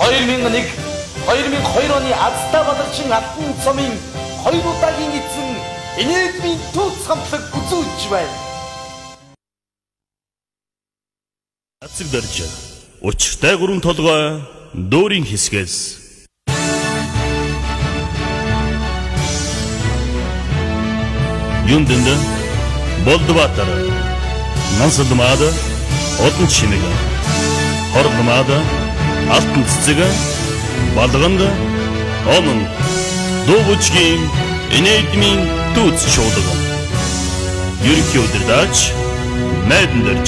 2001, 2002 оны Азтай Баларчин Алтан цомын 2 удаагийн эзэн Энердмийн тууц хамтлаг үзүүлж байна. Ацэг дарж учиртай 3 толгой дүүрийн хэсгээс Юндэнд Болдватар Нансалмаад Одон чимэг Хордмаад Алтан цэцэг Балганд Онон Дөвчгийн Энердмийн тууц шуудаг Ерөнхий удирдаач Найдан дарж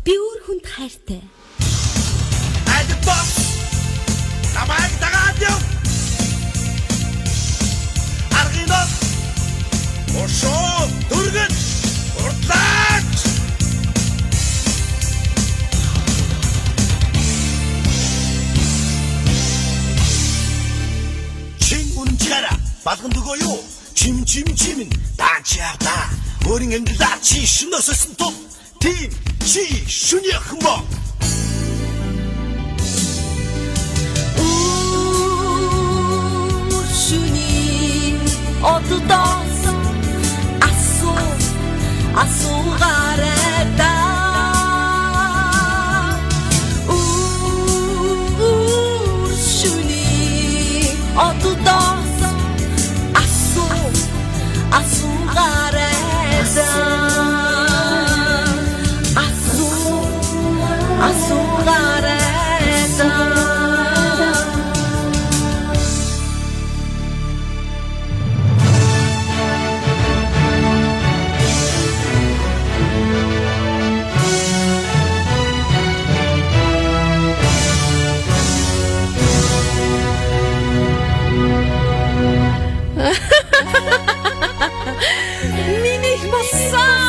би өөр хүнд хайртай. Айдбас. Намайг дагаад яв. Аргинот. Ошоо дүргэн. Уртлаач. Чин үнчгара балган дөгөө юу? Чим таачаата. Өөрийн амьдралаа чи шөнөөсөн тул тийм чи шүнийхэн бо. Шүний оддоос асуугарада шүний оддоос асуугарада Миний болсон.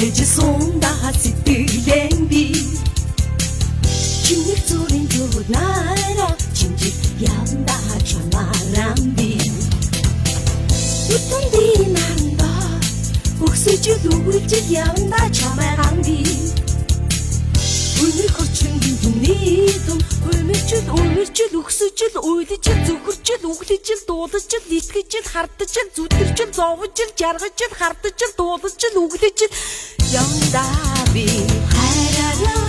Ээж сундаа сэтгэлэн би чиний зүрийн зүрнара чиний явна чамаарам би утан динанда өгсөж үлгэж явна чамаарам би үний хорчин гинний дум өмөрч өгсөж уйлж зөвхөрч үглэж дуудаж итгэж хардаж зүтгэж зовж жаргаж хардаж дуудаж үглэж явна би хайраараа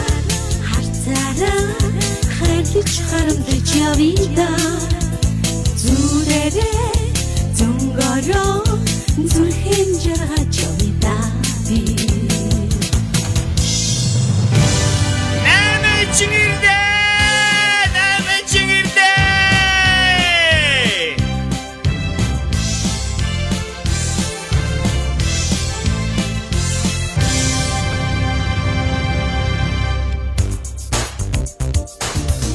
харцаараа хайрлаж харамдаж явна зүрээрээ зөнгөрөө зүрхэн жаргаж явна би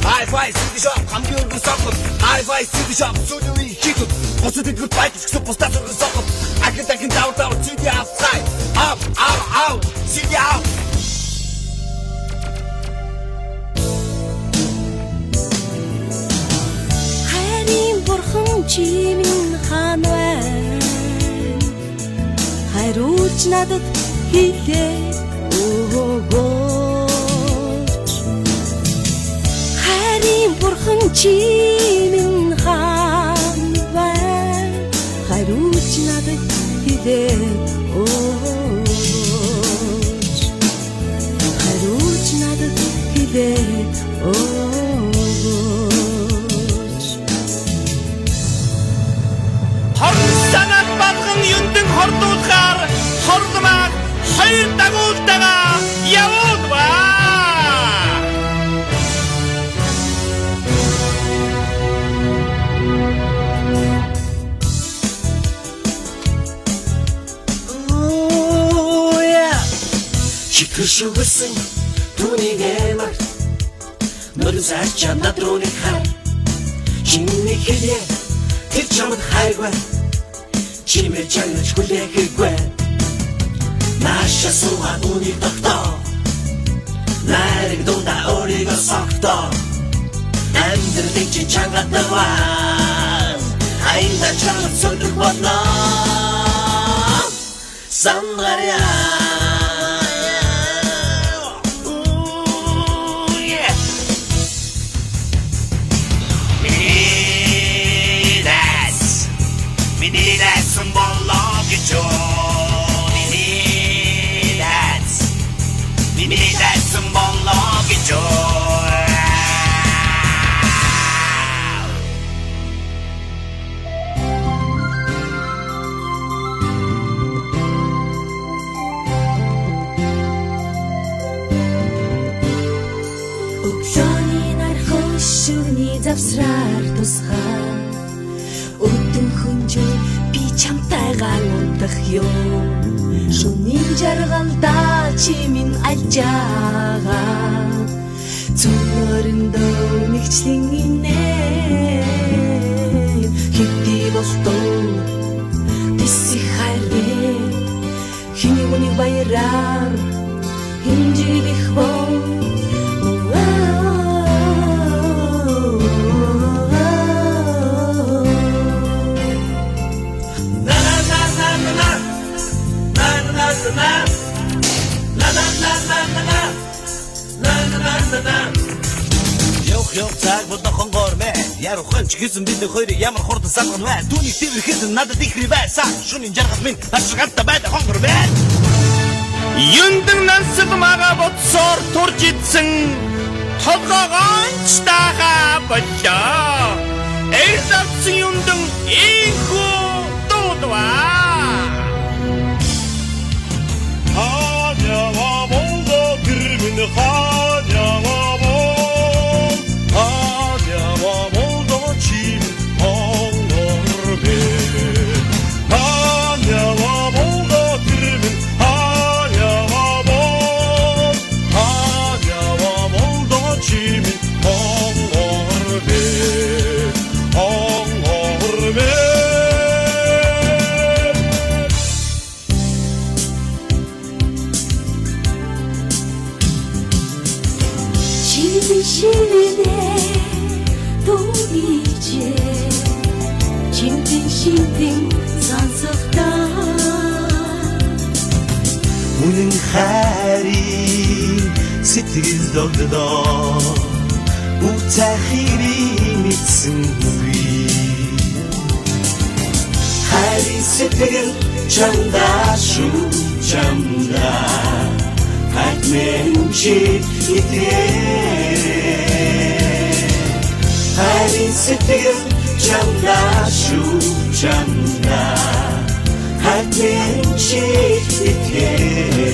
Hi-Fi City Shop 감기 얼굴 썩고 Hi-Fi City Shop 소중히 히트 버스들 그 바이트 식소 포스터 썩고 썩고 아끈따끈 다운 City outside Out City out хайрын бурхан чимэн хаан байна хайруулж надад хэлээ өгөөч хайрын бурхан чимэн хаан байна хайруулж надад хэлээ өгөөч хайруулж надад хэлээ өгөөч хорсанат балган юндэн хордуулахаар хордмаг хоёр дагуултайгаа явуулва Шүгсэн түүнийг эмэр нөрөө сачаа надрууны хай чиний хэлээ тэр чамд хайргүй чимээ чанаж хүлээхгүй наша суугаа үүнийг тогтоо найраг дундаа өөрийгөө согтоо амьдралыг чи чангадаг айнда чанга сүлэг болно сангаря Өглөөний нар хөшөөний завсраар тусгай өдөн хөнжөө би чамтайгаар унтах юм шөнийн жаргалдаа чимэн альжаага зүрөндөө нэгчлэн инэ хэвди болтоо тисси хайргэ хиний үнийг баяраар хинжих боо Yok tak bu dokun gorme Ярухан ч гэсэн бид хоёр ямар хурдан салган бай. Түүний тэмэрхэд надад их ривэса. Шүний жаргал минь ашигтай байдаг хонгор бай. Юндан нансад мага боцоор турж идсэн толгоогоонч таха боллоо. Элзавсан юндан ийхүү дуудваа. Ханява болдо тэрмэн ханява бол. Ханява болдо чим хонгор бай. Ханява болдо тэрмэн ханява бол. Ханява болдо чим хонгор бай. Хонгор бай. 시리시리네 도이제 징징징징 산석다 Үнэн хайрын сэтгэл догдоо Үтахирийн мэдсэн үгүй Хайрын сэтгэл чамдаа шүү чамдаа Хатмэн чи итрээ Хайрын сэтгэл чамдаа шүү чамдаа Хатмэн чи итрээ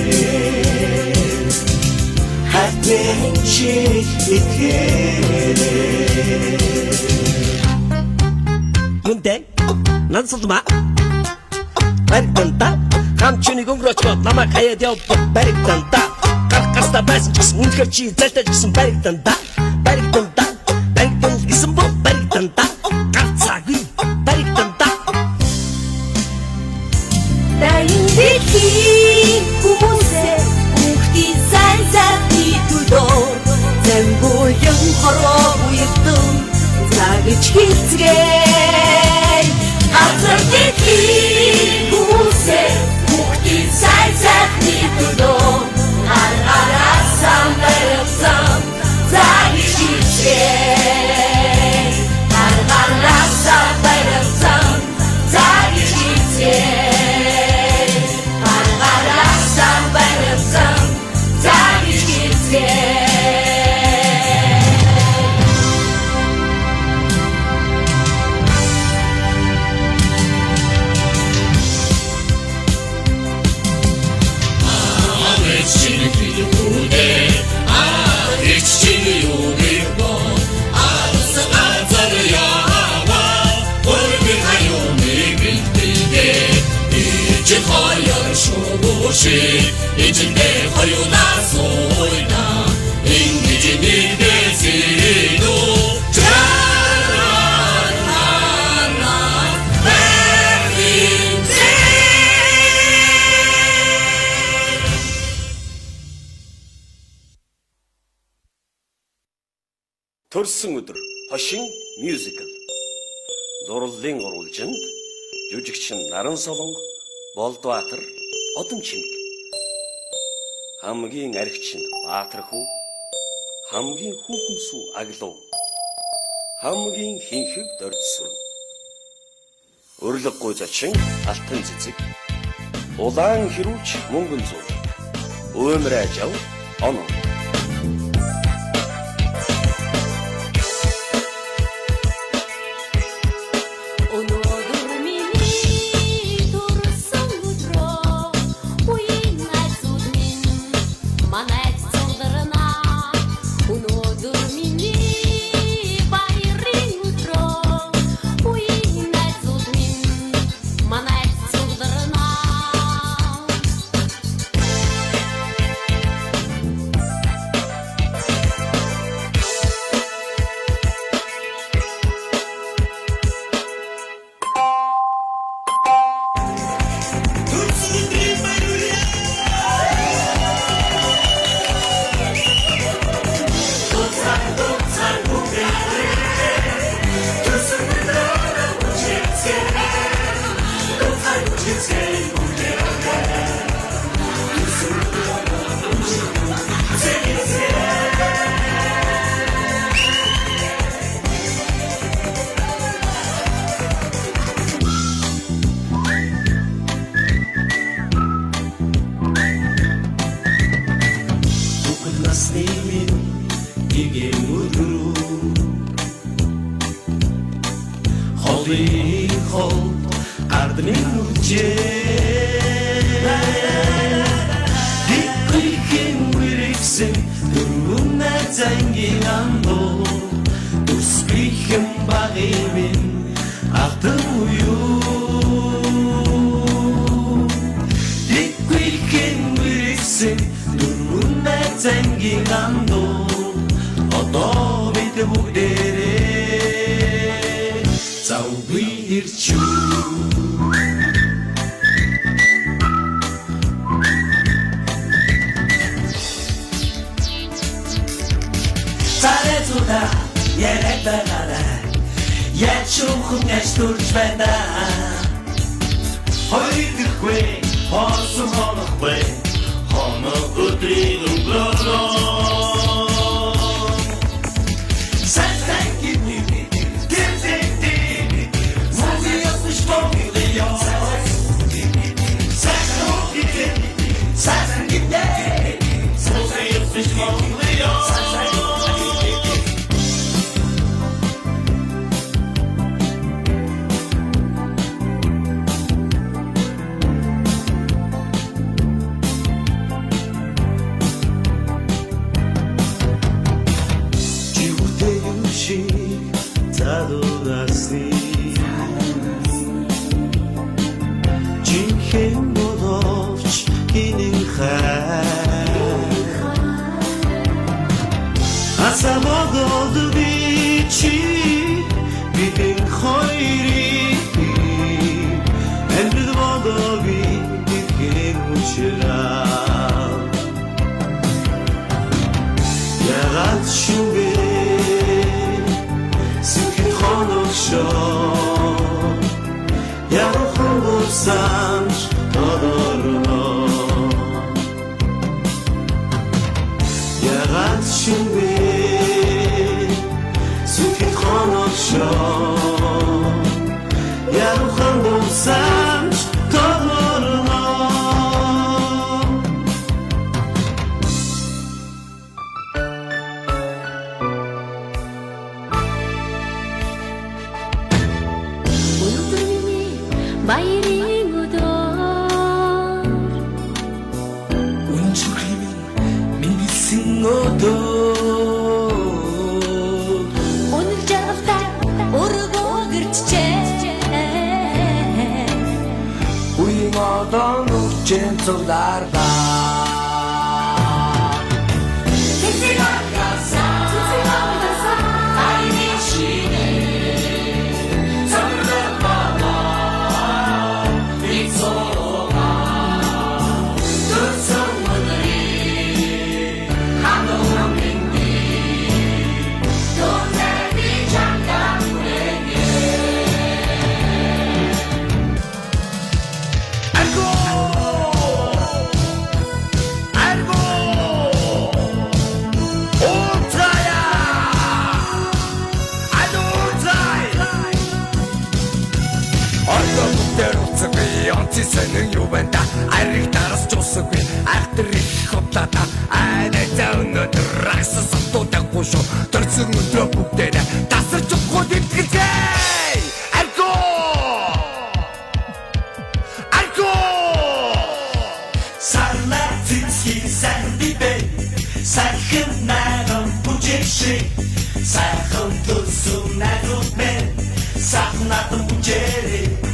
Хатмэн чи итрээ Юнтэй нансалма Баригтанта хамчуны гөнгөрөчгөө намайг хаяад явбал баригтанта Гаргаста байсан ч гэсэн үнэхээр чи зайлтаж гисэн баригтанта Баригтанта баригтан гисэн бол баригтанта Гарцаагүй баригтанта 다인데히 구몬세 묵디 살살이 둘도 zem보영 걸어고 있던 작은 치트게 앞설데히 구몬세 묵디 살살이 둘도 알아라삼 발렵삼 작은 치트게 알아라삼 발렵삼 작은 치트게 이젠 내 허유나 소이나 인기지 니데시도 자라나나 베린데 төрсөн өдөр хошин мюзикл зурлалын уралжинд жүжигчин Наран Солонго Болдбаатар Одон чимэг хамгийн архичин Баатар хүү хамгийн хүүхэн сүү Аглуу хамгийн хинхэг дордсүр өрлөг гой зачин Алтан цэцэг улаан хэрүүч мөнгөн зур өмрөө жав оноо хол ардны үжээ дикрийн вирсэн дөрвөн зангийн андо төсбихэн багийн алтан уу дикрийн вирсэн дөрвөн зангийн андо одоо бид бүгдээрээ завгүй ирчүү Царезуда ярэтэнарэ ячуухан ястурч байна Хойдэрхвэ хосон хонохвэ хоно өдрийн өнгөрөө Asamadodu bichi bidin khoiri endrodo bidin mushra yarat shube sikit khonosho yarokhonsan todorno yarat shube 야로한 동산 떠오르노 오늘이 마이리 무도 운주림이 미니싱어도 오늘 잡다 오르고 그르치제 우잉어던 욱젠 쏟아다 Онцisen юу байна да ариг дараас жуусгүй айхтар их хотата айнаа өнөдөр раксас тутаггүй шүү төрсөн өдрөө бүгдээ тасарч өгөх дэмтгэжээ арго сарна цэцгийн сандибэ сайхан наган бүжигши сайхан төсөн найрууд мэн сахнатан бүжээрээ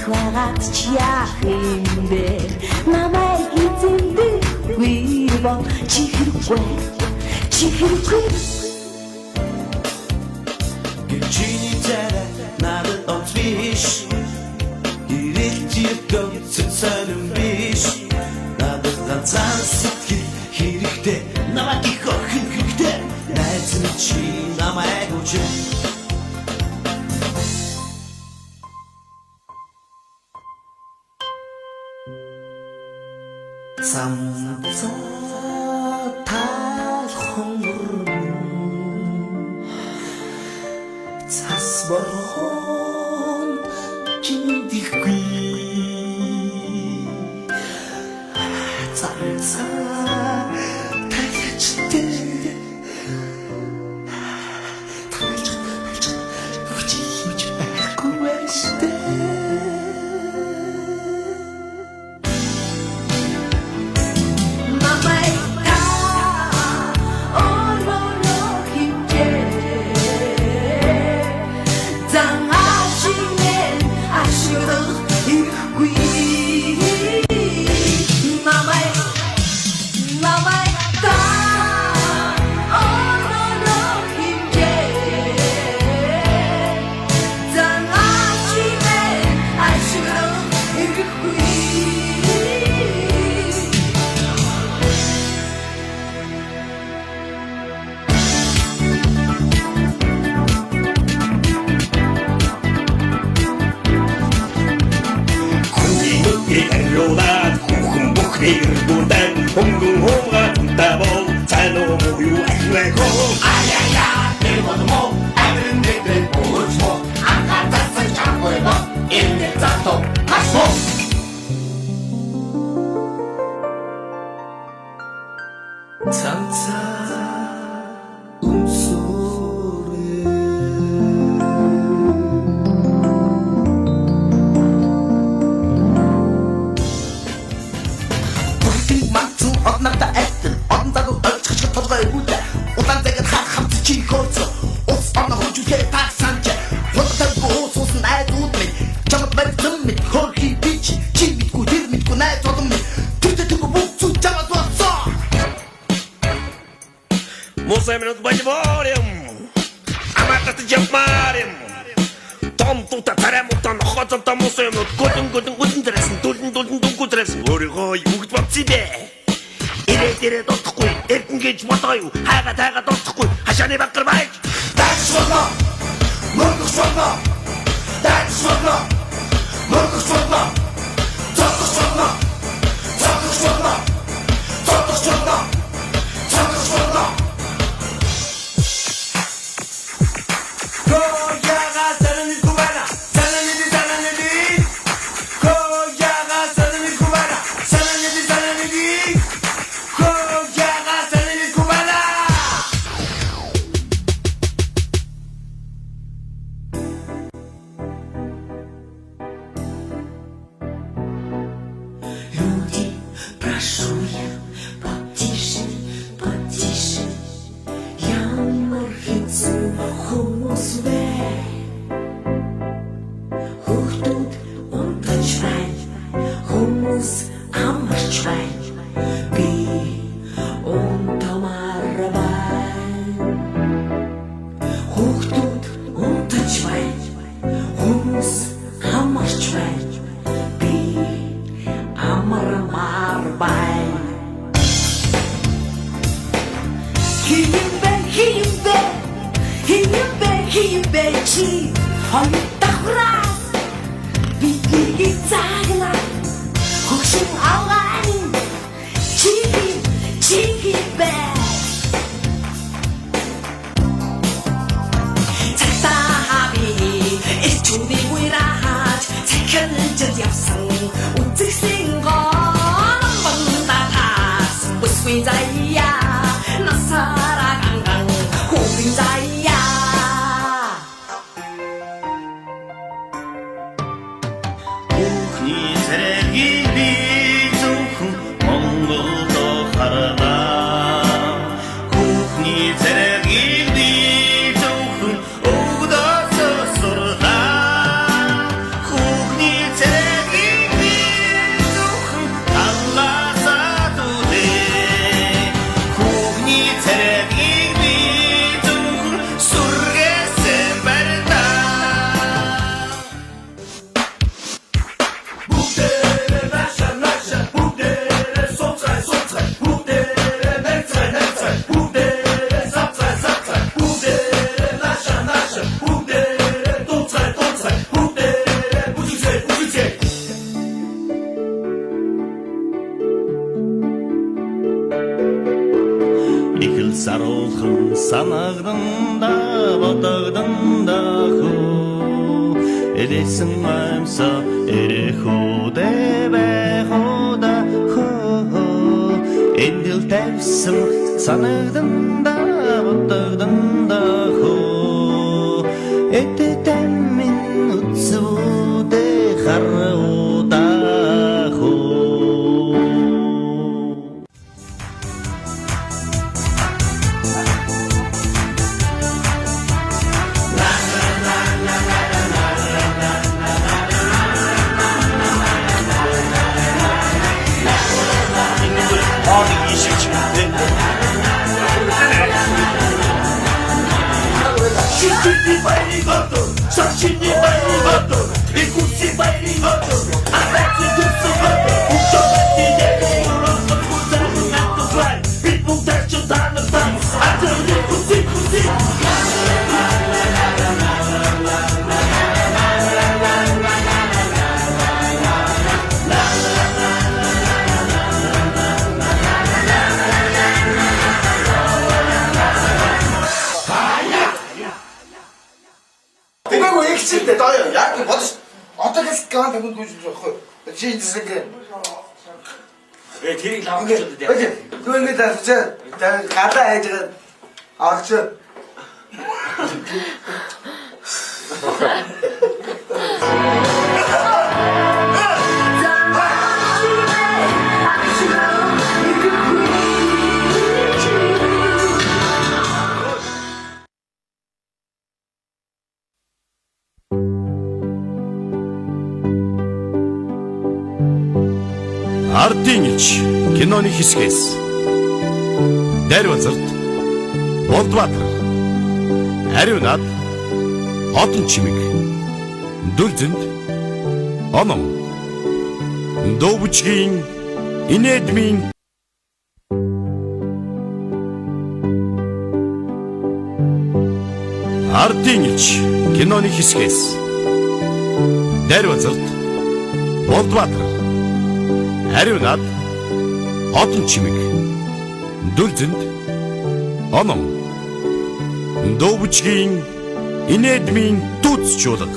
байгаад чи яах юм бэ намайг эзэмдэггүй бол чи хэрэггүй Чиний царай надад онцвиш Ирэлтийг гомцсон сонирн биш Надад ганцхан сэтгэл хэрэгтэй Намайг их охин хэрэгтэй Найз минь чи намайг үчир Самцаа талхон Цас борхон чиндихгүй Цамцаа тайлчтэй Хүчиж байхгүй байштай Ирдүнтэй хөнгөн хуугаад тавол цаануу юу ахвэко Аяя тэр болмо амрын дэвэн уучмо анхаарсан чамгүй бо энэ цато хасмо Цамцаа Мусэмнэт байморим Аматат жаммарим Том тута тарамутан хотонто мусэмнэт гудэн трэсэн дулэн трэсэн өөрийгөө югд бод себе Ирээд дотхгүй эрдэн гэж бодоё хайгаад дотхгүй хашааны багтар байж Дайсвана мөргөсвана Дайсвана мөргөсвана Цогсвана Хүүхний цэрэг байсан амьсаа эрхүүдэ байхуда хөө эндэл тавьсан санагданда бодогданда хөө этэтэм минь үцүүдэ харуда Яг бодож одоогоос ган тамд гүйж болохгүй. Чи зэсэг. тэрийг лавчаад дээ. Тэгвэл ингээд авчаа. Гадаа хайжгаад авч. Ардын ич киноны хэсгээс Дарвазарт Болдбаатар Ариун над Хотон чимэг Дүлзэнд Оном Довчгийн Инэдмийн Ардын ич киноны хэсгээс Дарвазарт Болдбаатар Ариун над Хотон чимэг Дүлзэнд Оном Довчгийн Инэдмийн тууцчулга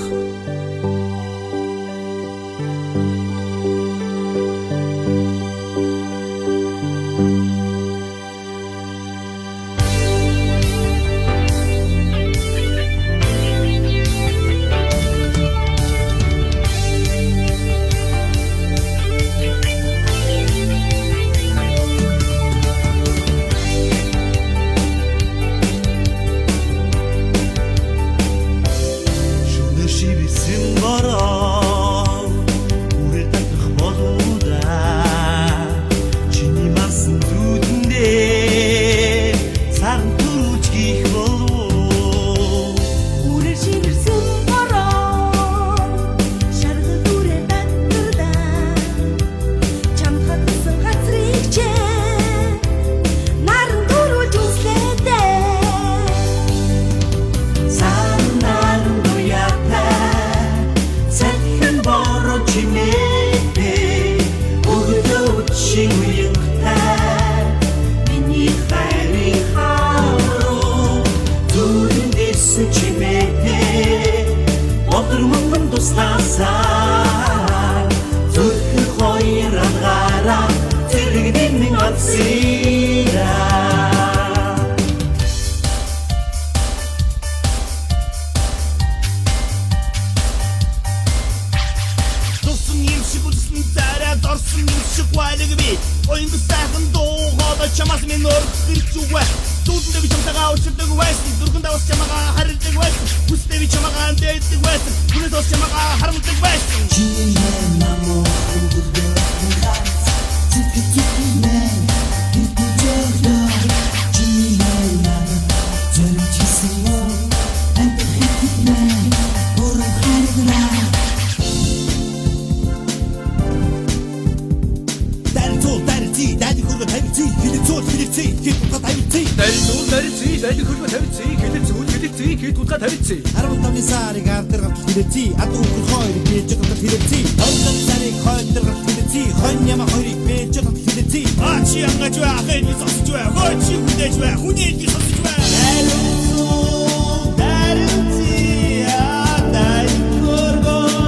Дарин чи а дай корго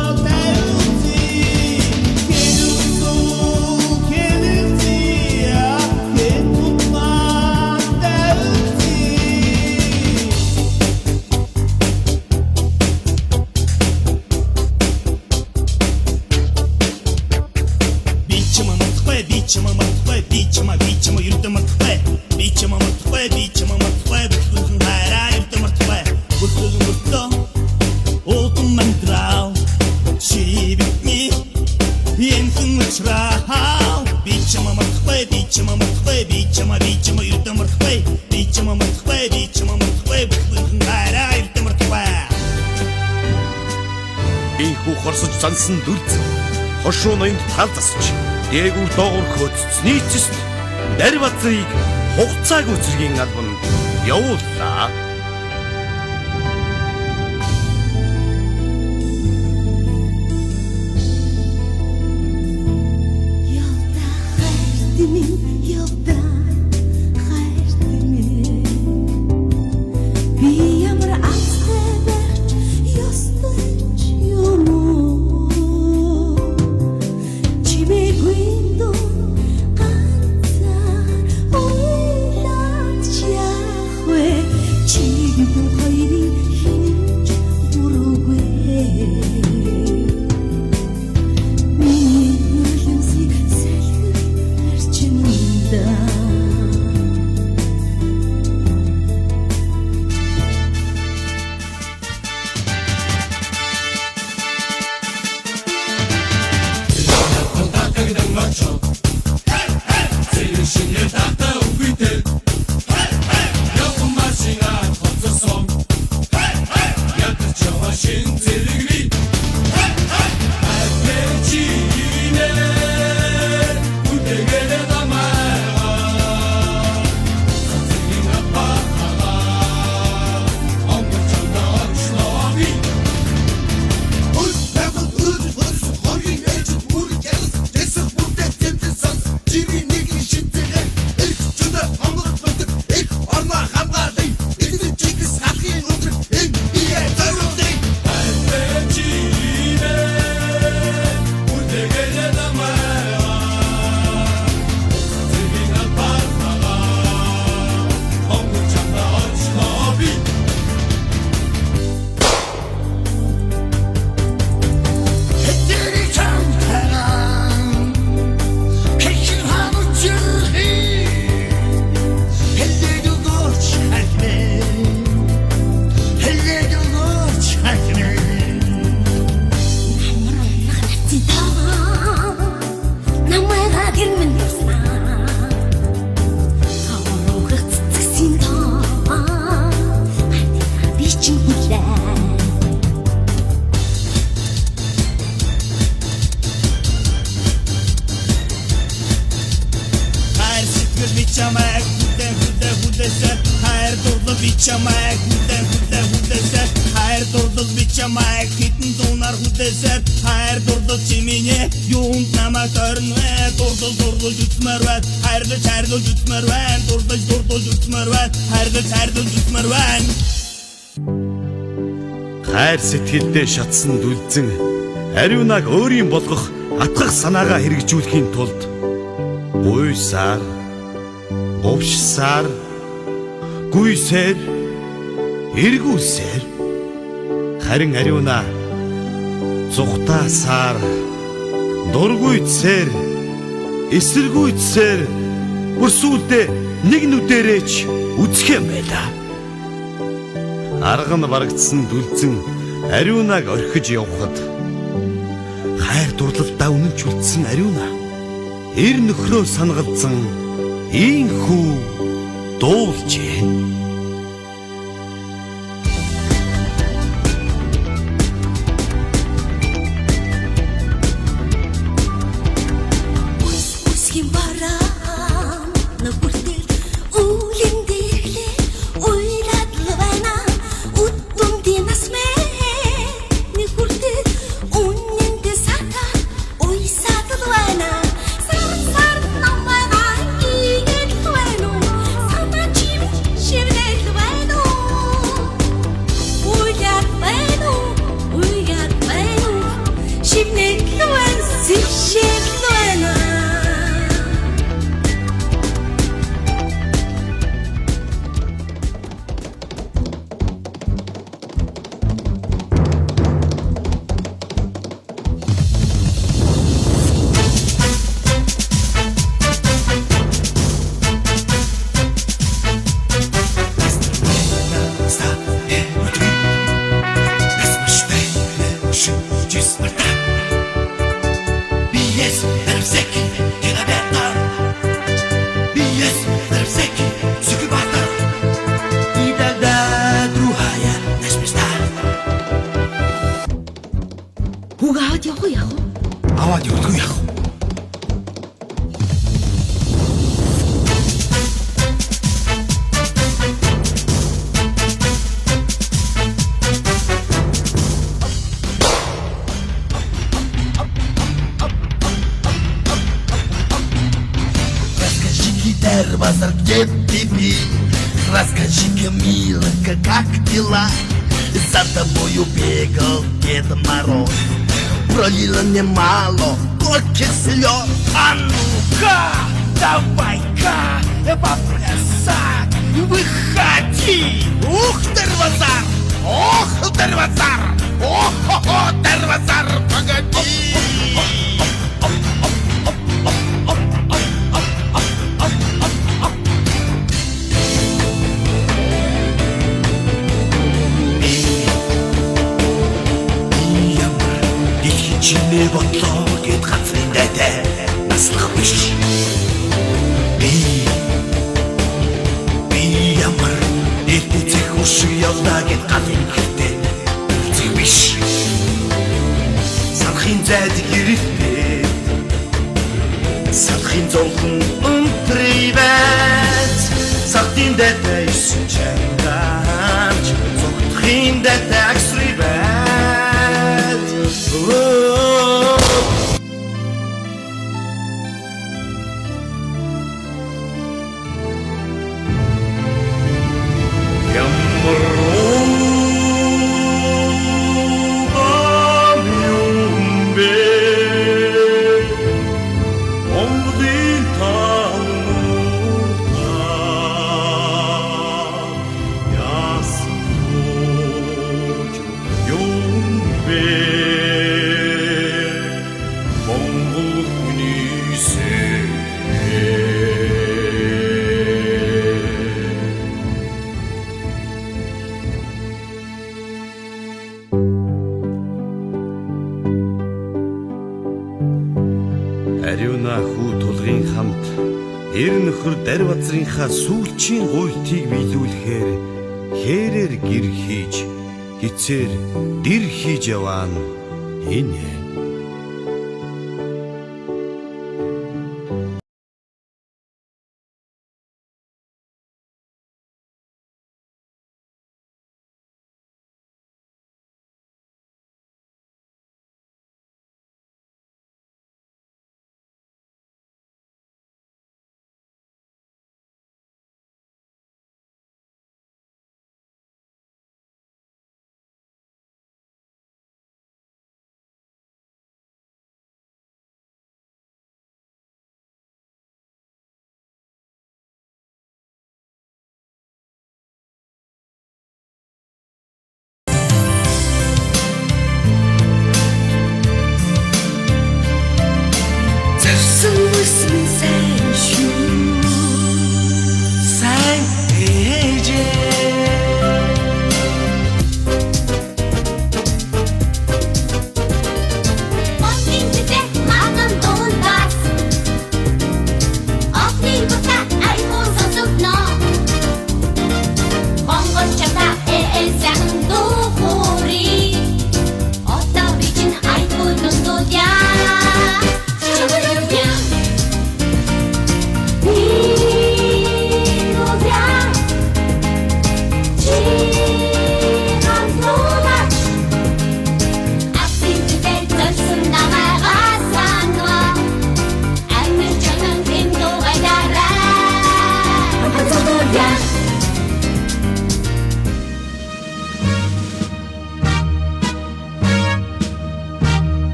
чама мартахгүй би чама юрдэ мартахгүй би чама мартахгүй бүхэн хайраа юрдэ мартахгүй бүхэн Open man grau Шибит ми Янхэн мчрау Бичама мартахгүй бичама юрдэ мартахгүй бичама мартахгүй бүхэн хайраа юрдэ мартахгүй Би хүү хорсож зансан дүрз хошуу ноёнд тал засч дээгүүр доогуур хөөцс нийцэст Дарбацыг хугацаагүй зэргийн албанд явууллаа. Хайр дурдал бичамайг хитэн дунар хүдээсээр хайр дурдал чимээне юунд намайг тойрнэ дурдал зүтмэр бай хайрлаж зүтмэр бай дурдал зүтмэр бай хайрлаж зүтмэр бай Хайр сэтгэлдээ шатсан дүлзэн ариунаг өөрийн болгох атгах санаагаа хэрэгжүүлэхийн тулд буйсаар говшсаар гүйсээр эргүүлсээр харин ариуна зүхтаасаар дургүйцээр эсэргүйцээр бүрсүүлдэ нэг нүдэрээч үзэх юм байлаа. Арга нь барагдсан дүлзэн ариунаг орхиж явхад хайр дурлалдаа үнэнч үлдсэн ариуна эр нөхрөө сангалзан ийхүү дуулжээ. Хүүг аваад явах уу яах вэ? Аваад явдгүй яах вэ? Расскажи, Тервазар, где ты был? Расскажи-ка, милая, как дела? За тобою бегал Дед Мороз, пролило немало горьких слез. А ну-ка, давай-ка, поплясать, выходи! Ух, Тервазар! Ох, Тервазар! Ох, Тервазар, погоди! Чиний бодлоо гэд газрын дайтай наслах биш. Би ямар эцэг хүшиг явна гэд галын хэрэгтэй зүг биш. Санахын зайд гэрэлтэй санахын зовхон өнтрий байц сартын дайтай исэн чангач зогтхын дайтай агсрый байц. Ариуна хүү тулгын хамт эр нөхөр Дарвазрынхаа сүүлчийн гуйлтыг биелүүлэхээр хээрээр гэр хийж хицээр дэр хийж яваа нь энэ.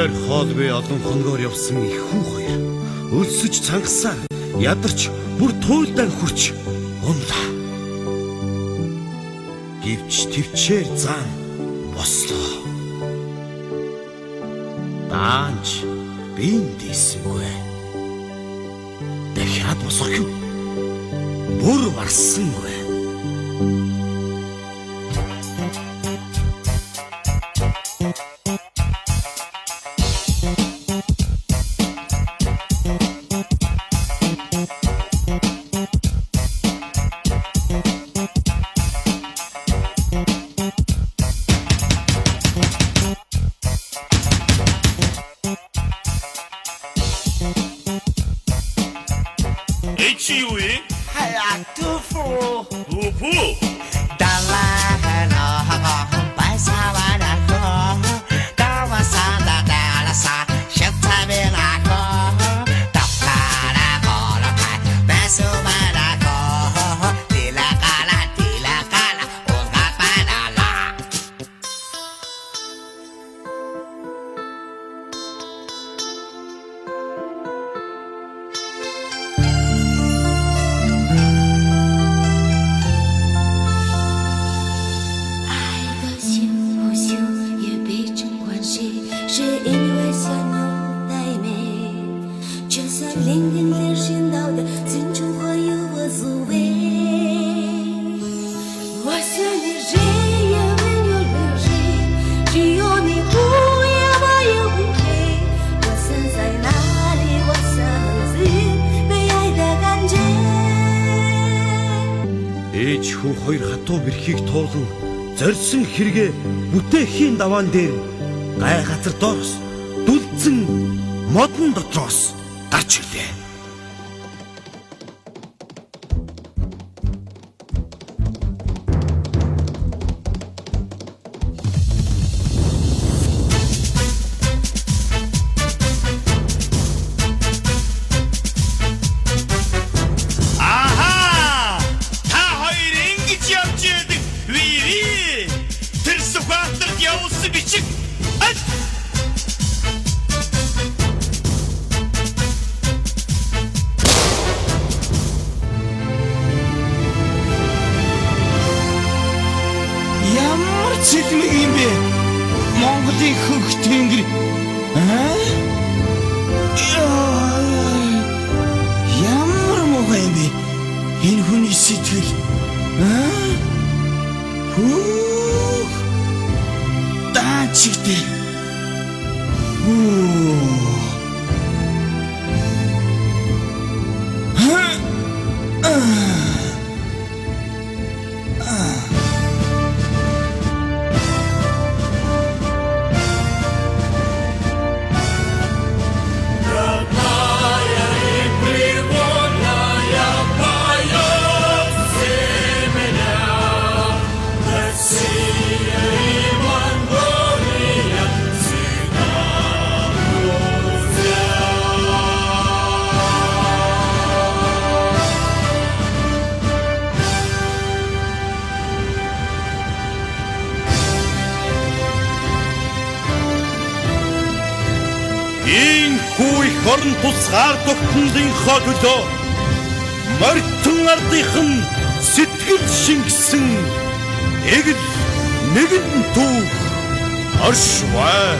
Ойр хоолвэ олон хоногор явсан их хүү хоёр өлсөж цангасаар ядарч бүр туйлдаа хүрч унлаа. Гівч твчээр зан бослоо. Даанч биндисгүй. Дахиад босох юу? Бүр барсангүй. HUE? 두부 부부? 달라해너 하고 발사와나고 가와사다 달라사 셔타베나고 답가라고라파 배수마라고 딜라가라 온가파나라. Ээж хүү хоёр хатуу бэрхийг туулан зорьсон хэрэгэ бүтээхийн даваан дээр гай газар доос дүлцэн модон дотроос гарч ирлээ. Ямар цэлмэг юм бэ? Монголын хөх тэнгэр. Ямар муухай юм бэ? Энэ хүний сэтгэл. Хүүх. Даачигтэй. Ийм хүү их орон тусгаар тогтнолынхоо төлөө морьтон ардынхан сэтгэл шингэсэн эгэл нэгэн түүх оршваа.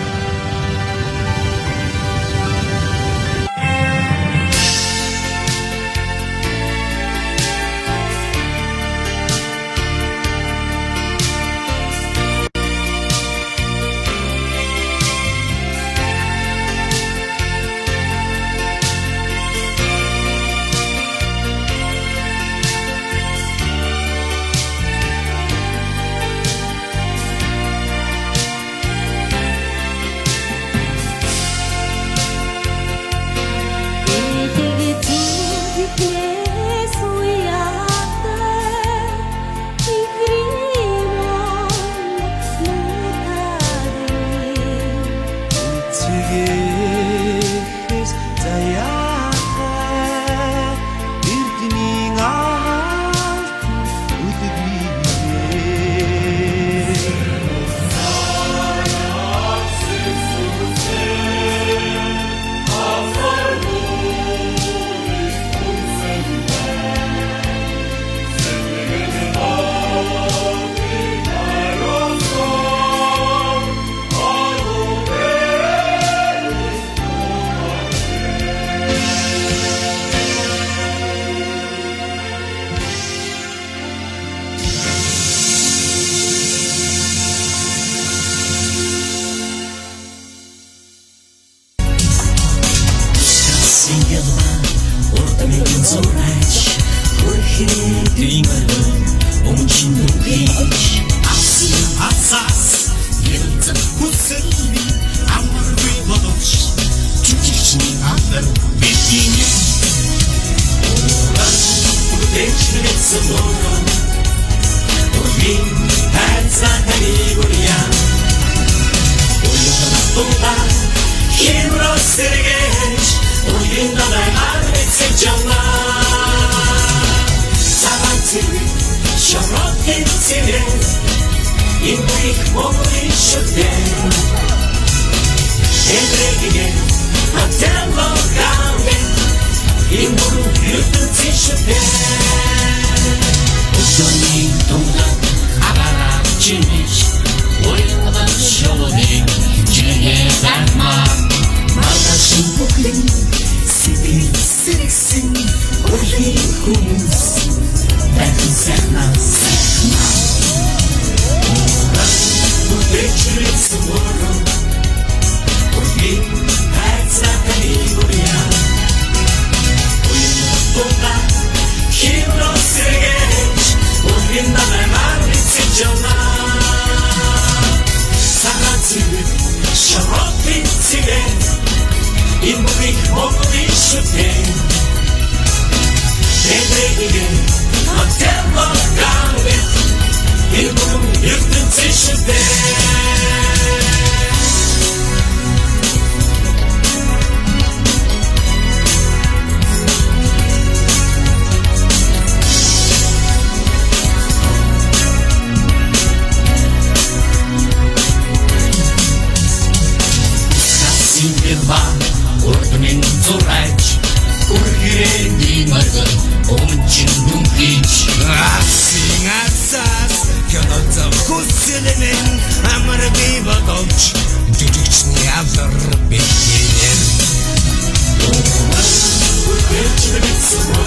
It's